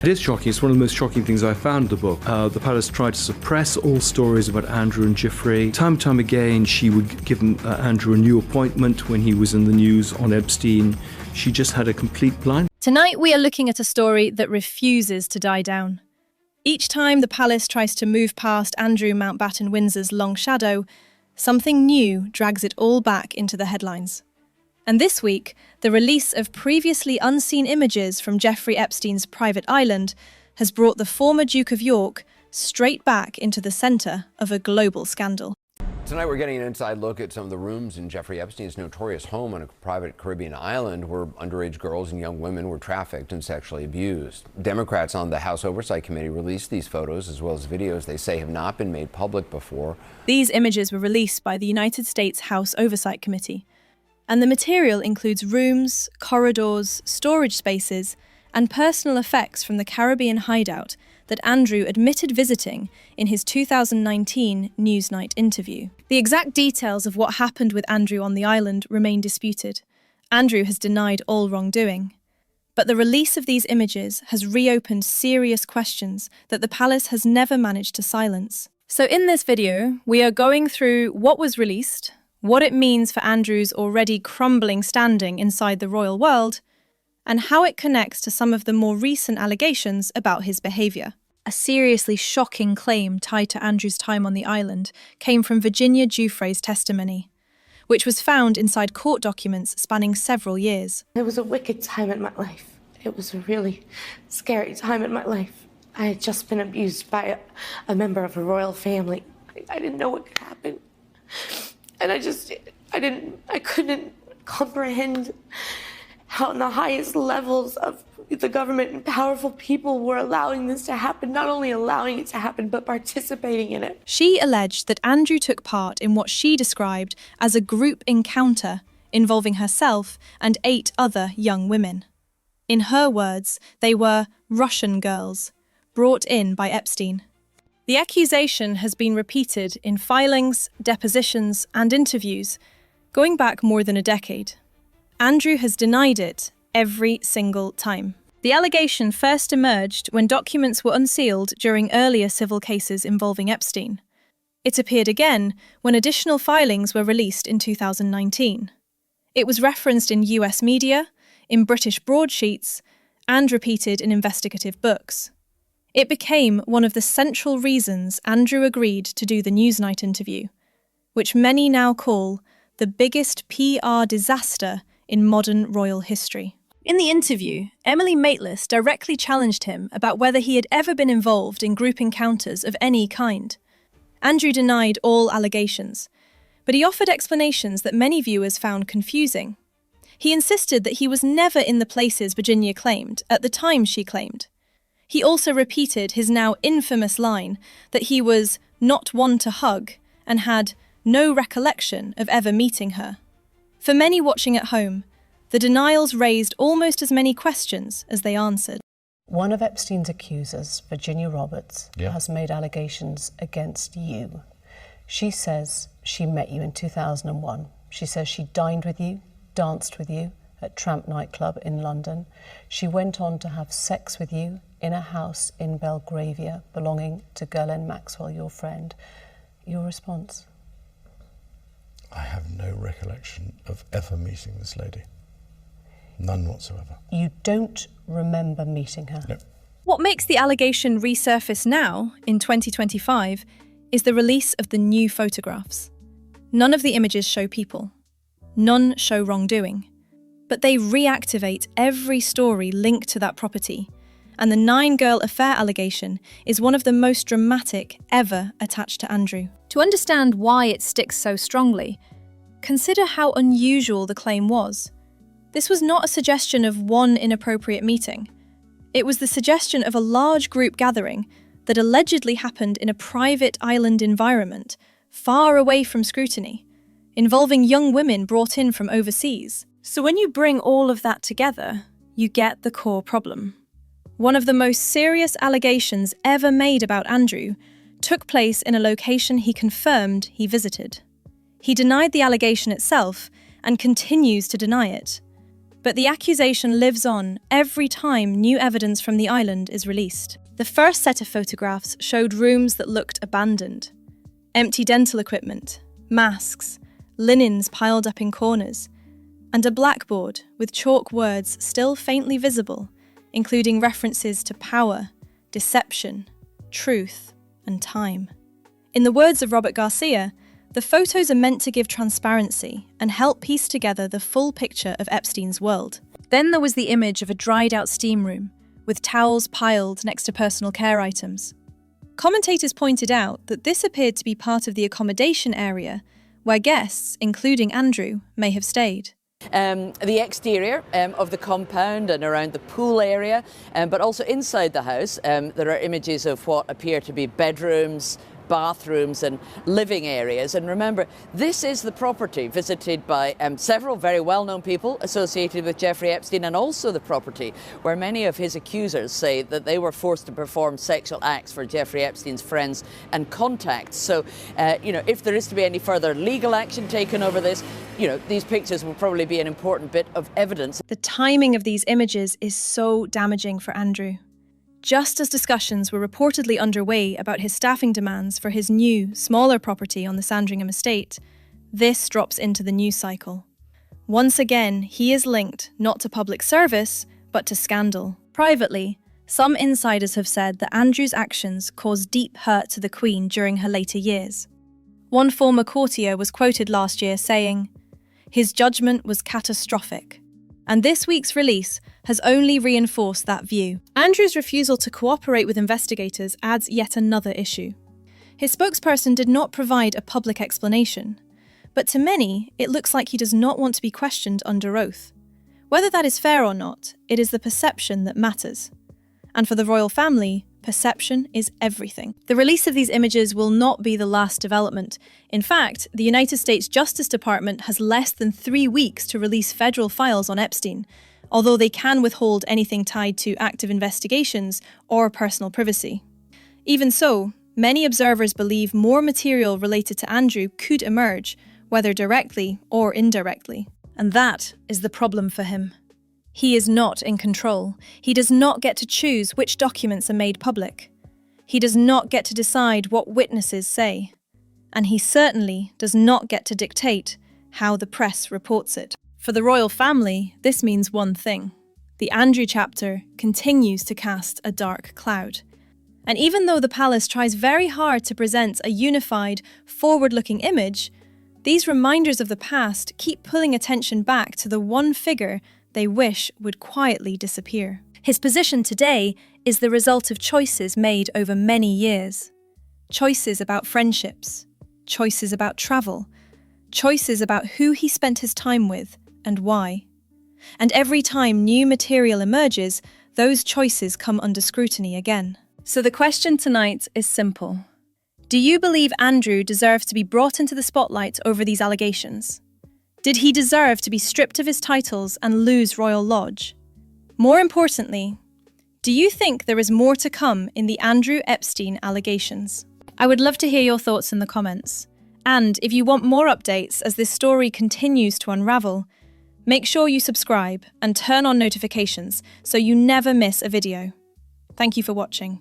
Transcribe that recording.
It is shocking. It's one of the most shocking things I found in the book. The palace tried to suppress all stories about Andrew and Jeffrey. Time and time again, she would give Andrew a new appointment when he was in the news on Epstein. She just had a complete blind. Tonight, we are looking at a story that refuses to die down. Each time the palace tries to move past Andrew Mountbatten Windsor's long shadow, something new drags it all back into the headlines. And this week, the release of previously unseen images from Jeffrey Epstein's private island has brought the former Duke of York straight back into the centre of a global scandal. Tonight we're getting an inside look at some of the rooms in Jeffrey Epstein's notorious home on a private Caribbean island where underage girls and young women were trafficked and sexually abused. Democrats on the House Oversight Committee released these photos as well as videos they say have not been made public before. These images were released by the United States House Oversight Committee. And the material includes rooms, corridors, storage spaces, and personal effects from the Caribbean hideout that Andrew admitted visiting in his 2019 Newsnight interview. The exact details of what happened with Andrew on the island remain disputed. Andrew has denied all wrongdoing. But the release of these images has reopened serious questions that the palace has never managed to silence. So in this video, we are going through what was released, what it means for Andrew's already crumbling standing inside the royal world, and how it connects to some of the more recent allegations about his behaviour. A seriously shocking claim tied to Andrew's time on the island came from Virginia Giuffre's testimony, which was found inside court documents spanning several years. It was a wicked time in my life. It was a really scary time in my life. I had just been abused by a member of a royal family. I didn't know what could happen. And I couldn't comprehend how in the highest levels of the government and powerful people were allowing this to happen, not only allowing it to happen, but participating in it. She alleged that Andrew took part in what she described as a group encounter involving herself and 8 other young women. In her words, they were Russian girls, brought in by Epstein. The accusation has been repeated in filings, depositions, and interviews, going back more than a decade. Andrew has denied it every single time. The allegation first emerged when documents were unsealed during earlier civil cases involving Epstein. It appeared again when additional filings were released in 2019. It was referenced in US media, in British broadsheets, and repeated in investigative books. It became one of the central reasons Andrew agreed to do the Newsnight interview, which many now call the biggest PR disaster in modern royal history. In the interview, Emily Maitlis directly challenged him about whether he had ever been involved in group encounters of any kind. Andrew denied all allegations, but he offered explanations that many viewers found confusing. He insisted that he was never in the places Virginia claimed at the time she claimed. He also repeated his now infamous line that he was not one to hug and had no recollection of ever meeting her. For many watching at home, the denials raised almost as many questions as they answered. One of Epstein's accusers, Virginia Roberts, has made allegations against you. She says she met you in 2001. She says she dined with you, danced with you at Tramp nightclub in London. She went on to have sex with you in a house in Belgravia belonging to Ghislaine Maxwell, your friend. Your response? I have no recollection of ever meeting this lady. None whatsoever. You don't remember meeting her? No. What makes the allegation resurface now, in 2025, is the release of the new photographs. None of the images show people. None show wrongdoing. But they reactivate every story linked to that property, and the 9-girl affair allegation is one of the most dramatic ever attached to Andrew. To understand why it sticks so strongly, consider how unusual the claim was. This was not a suggestion of one inappropriate meeting. It was the suggestion of a large group gathering that allegedly happened in a private island environment, far away from scrutiny, involving young women brought in from overseas. So when you bring all of that together, you get the core problem. One of the most serious allegations ever made about Andrew took place in a location he confirmed he visited. He denied the allegation itself and continues to deny it. But the accusation lives on every time new evidence from the island is released. The first set of photographs showed rooms that looked abandoned. Empty dental equipment, masks, linens piled up in corners, and a blackboard with chalk words still faintly visible, including references to power, deception, truth, and time. In the words of Robert Garcia, the photos are meant to give transparency and help piece together the full picture of Epstein's world. Then there was the image of a dried-out steam room, with towels piled next to personal care items. Commentators pointed out that this appeared to be part of the accommodation area where guests, including Andrew, may have stayed. The exterior of the compound and around the pool area, but also inside the house, there are images of what appear to be bedrooms, bathrooms and living areas. And remember, this is the property visited by several very well-known people associated with Jeffrey Epstein, and also the property where many of his accusers say that they were forced to perform sexual acts for Jeffrey Epstein's friends and contacts. So, if there is to be any further legal action taken over this, these pictures will probably be an important bit of evidence. The timing of these images is so damaging for Andrew. Just as discussions were reportedly underway about his staffing demands for his new, smaller property on the Sandringham estate, this drops into the news cycle. Once again, he is linked not to public service, but to scandal. Privately, some insiders have said that Andrew's actions caused deep hurt to the Queen during her later years. One former courtier was quoted last year saying, "His judgment was catastrophic." And this week's release has only reinforced that view. Andrew's refusal to cooperate with investigators adds yet another issue. His spokesperson did not provide a public explanation, but to many, it looks like he does not want to be questioned under oath. Whether that is fair or not, it is the perception that matters. And for the royal family, perception is everything. The release of these images will not be the last development. In fact, the United States Justice Department has less than 3 weeks to release federal files on Epstein, although they can withhold anything tied to active investigations or personal privacy. Even so, many observers believe more material related to Andrew could emerge, whether directly or indirectly. And that is the problem for him. He is not in control. He does not get to choose which documents are made public. He does not get to decide what witnesses say. And he certainly does not get to dictate how the press reports it. For the royal family, this means one thing. The Andrew chapter continues to cast a dark cloud. And even though the palace tries very hard to present a unified, forward-looking image, these reminders of the past keep pulling attention back to the one figure they wish would quietly disappear. His position today is the result of choices made over many years. Choices about friendships, choices about travel, choices about who he spent his time with and why. And every time new material emerges, those choices come under scrutiny again. So the question tonight is simple. Do you believe Andrew deserves to be brought into the spotlight over these allegations? Did he deserve to be stripped of his titles and lose Royal Lodge? More importantly, do you think there is more to come in the Andrew Epstein allegations? I would love to hear your thoughts in the comments. And if you want more updates as this story continues to unravel, make sure you subscribe and turn on notifications so you never miss a video. Thank you for watching.